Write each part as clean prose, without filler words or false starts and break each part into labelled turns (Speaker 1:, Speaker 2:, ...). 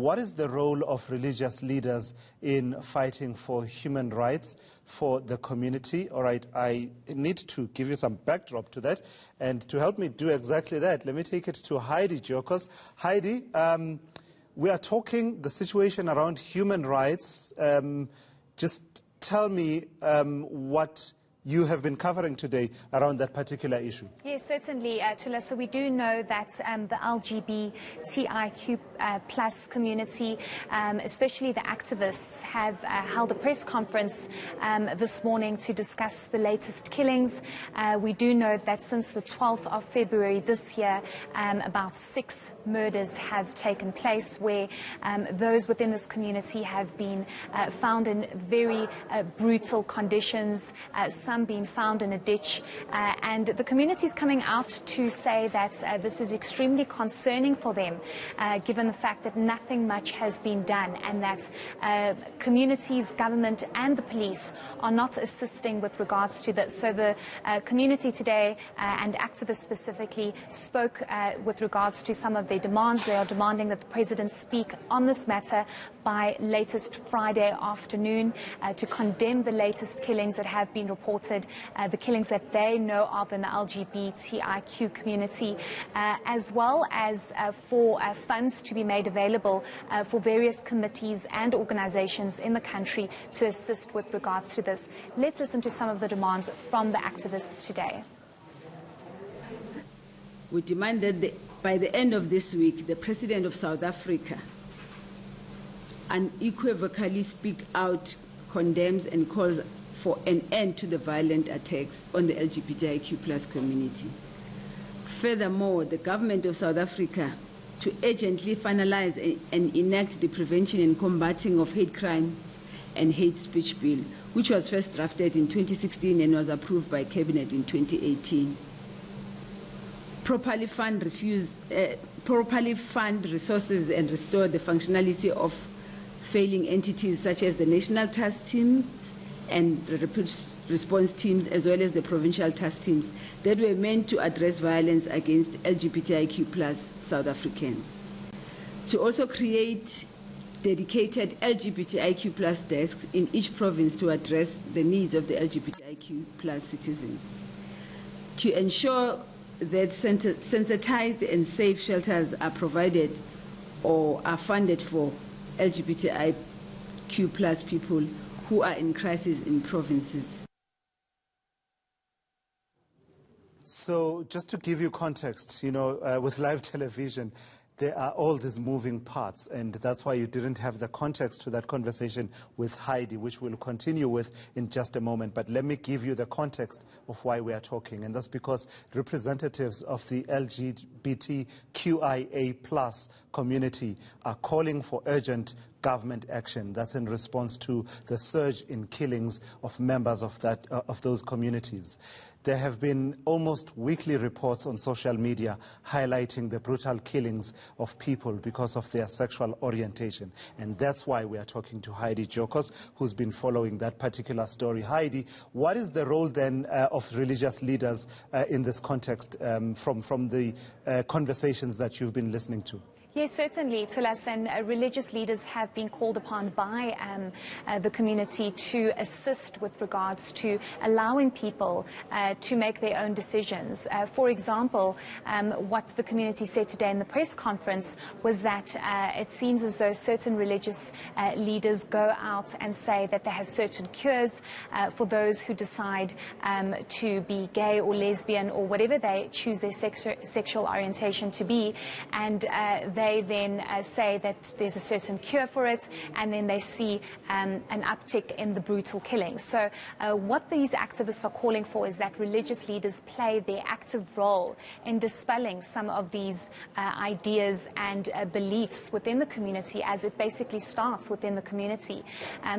Speaker 1: what is the role of religious leaders in fighting for human rights for the community? All right, I need to give you some backdrop to that. And to help me do exactly that, let me take it to Heidi Giokos. Heidi, we are talking the situation around human rights. Just tell me what you have been covering today around that particular issue.
Speaker 2: Yes, certainly, Tula. So we do know that the LGBTIQ plus community, especially the activists, have held a press conference this morning to discuss the latest killings. We do know that since the 12th of February this year, about 6 murders have taken place where those within this community have been found in very brutal conditions, some being found in a ditch, and the community is coming out to say that this is extremely concerning for them, given the fact that nothing much has been done and that communities, government and the police are not assisting with regards to this. So the community today and activists specifically spoke with regards to some of their demands. They are demanding that the President speak on this matter by latest Friday afternoon to condemn the latest killings that have been reported, the killings that they know of in the LGBTIQ community, as well as for funds to be made available for various committees and organizations in the country to assist with regards to this. Let's listen to some of the demands from the activists today.
Speaker 3: We demand that by the end of this week, the President of South Africa unequivocally speak out, condemns and calls for an end to the violent attacks on the LGBTIQ plus community. Furthermore, the government of South Africa to urgently finalize and enact the Prevention and Combating of Hate Crime and Hate Speech Bill, which was first drafted in 2016 and was approved by Cabinet in 2018. Properly fund resources and restore the functionality of failing entities such as the National Task Teams and the Rapid Response Teams, as well as the Provincial Task Teams that were meant to address violence against LGBTIQ plus South Africans. To also create dedicated LGBTIQ plus desks in each province to address the needs of the LGBTIQ plus citizens. To ensure that sensitized and safe shelters are provided or are funded for LGBTIQ plus people who are in crisis in provinces.
Speaker 1: So just to give you context, you know, with live television, there are all these moving parts, and that's why you didn't have the context to that conversation with Heidi, which we'll continue with in just a moment. But let me give you the context of why we are talking, and that's because representatives of the LGBTQIA plus community are calling for urgent government action. That's in response to the surge in killings of members of those communities. There have been almost weekly reports on social media highlighting the brutal killings of people because of their sexual orientation. And that's why we are talking to Heidi Giokos, who's been following that particular story. Heidi, what is the role then of religious leaders in this context from the conversations that you've been listening to?
Speaker 2: Yes, certainly, Tulas, and religious leaders have been called upon by the community to assist with regards to allowing people to make their own decisions. For example, what the community said today in the press conference was that it seems as though certain religious leaders go out and say that they have certain cures for those who decide to be gay or lesbian or whatever they choose their sexual orientation to be, and they then say that there's a certain cure for it, and then they see an uptick in the brutal killings. So what these activists are calling for is that religious leaders play their active role in dispelling some of these ideas and beliefs within the community, as it basically starts within the community.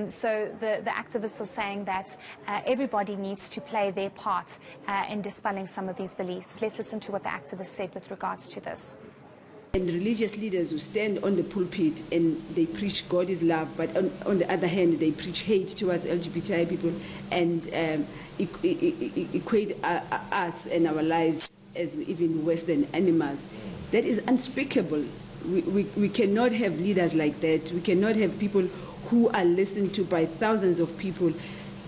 Speaker 2: So the activists are saying that everybody needs to play their part in dispelling some of these beliefs. Let's listen to what the activists said with regards to this.
Speaker 3: And religious leaders who stand on the pulpit and they preach God is love, but on the other hand, they preach hate towards LGBTI people and equate us and our lives as even worse than animals. That is unspeakable we cannot have leaders like that. We cannot have people who are listened to by thousands of people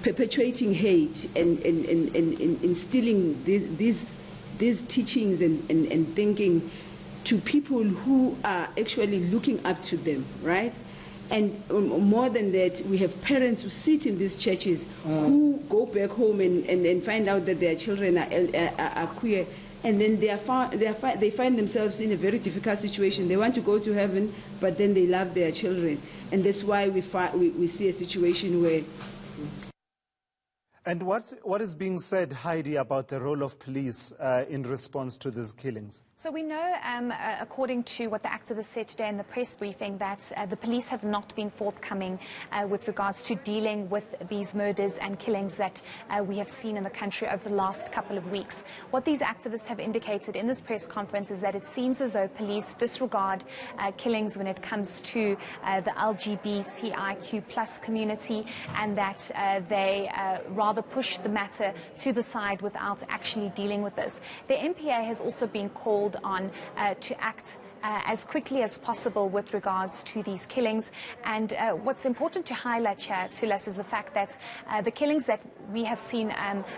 Speaker 3: perpetuating hate and instilling these teachings and thinking to people who are actually looking up to them, right? And more than that, we have parents who sit in these churches who go back home and find out that their children are queer, and then they find themselves in a very difficult situation. They want to go to heaven, but then they love their children, and that's why we see a situation where.
Speaker 1: And what is being said, Heidi, about the role of police in response to these killings?
Speaker 2: So we know, according to what the activists said today in the press briefing, that the police have not been forthcoming with regards to dealing with these murders and killings that we have seen in the country over the last couple of weeks. What these activists have indicated in this press conference is that it seems as though police disregard killings when it comes to the LGBTIQ plus community, and that they rather push the matter to the side without actually dealing with this. The NPA has also been called on to act as quickly as possible with regards to these killings. And what's important to highlight here, Tulas, is the fact that the killings that we have seen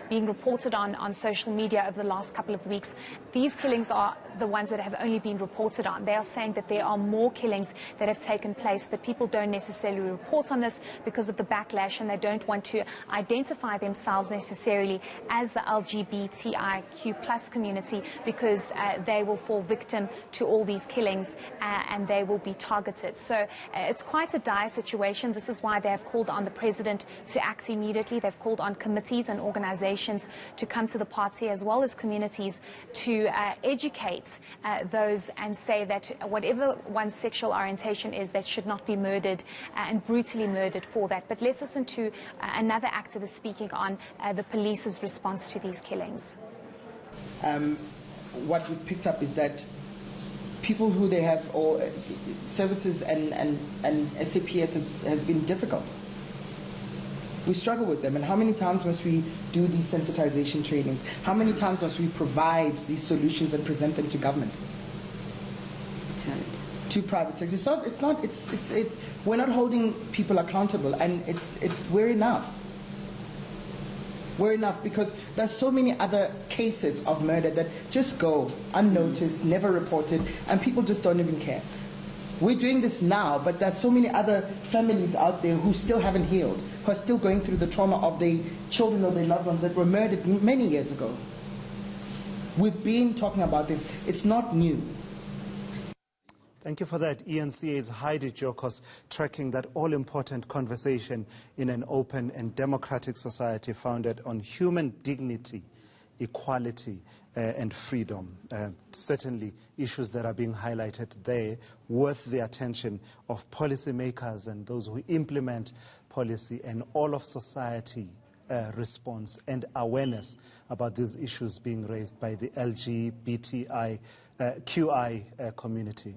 Speaker 2: being reported on social media over the last couple of weeks, these killings are the ones that have only been reported on. They are saying that there are more killings that have taken place, but people don't necessarily report on this because of the backlash, and they don't want to identify themselves necessarily as the LGBTIQ plus community, because they will fall victim to all these killings and they will be targeted. So it's quite a dire situation. This is why they have called on the president to act immediately. They've called on committees and organizations to come to the party, as well as communities, to educate those and say that whatever one's sexual orientation is, that should not be murdered and brutally murdered for that. But let's listen to another activist speaking on the police's response to these killings.
Speaker 4: What we picked up is that people who they have, or services and SAPS has been difficult. We struggle with them, and how many times must we do these sensitization trainings? How many times must we provide these solutions and present them to government? To private sector. So we're not holding people accountable, and we're enough. We're enough, because there's so many other cases of murder that just go unnoticed, never reported, and people just don't even care. We're doing this now, but there's so many other families out there who still haven't healed, who are still going through the trauma of their children or their loved ones that were murdered many years ago. We've been talking about this. It's not new.
Speaker 1: Thank you for that. eNCA's Heidi Giokos tracking that all-important conversation in an open and democratic society founded on human dignity, equality and freedom. Certainly issues that are being highlighted there, worth the attention of policymakers and those who implement policy, and all of society response and awareness about these issues being raised by the LGBTQI community.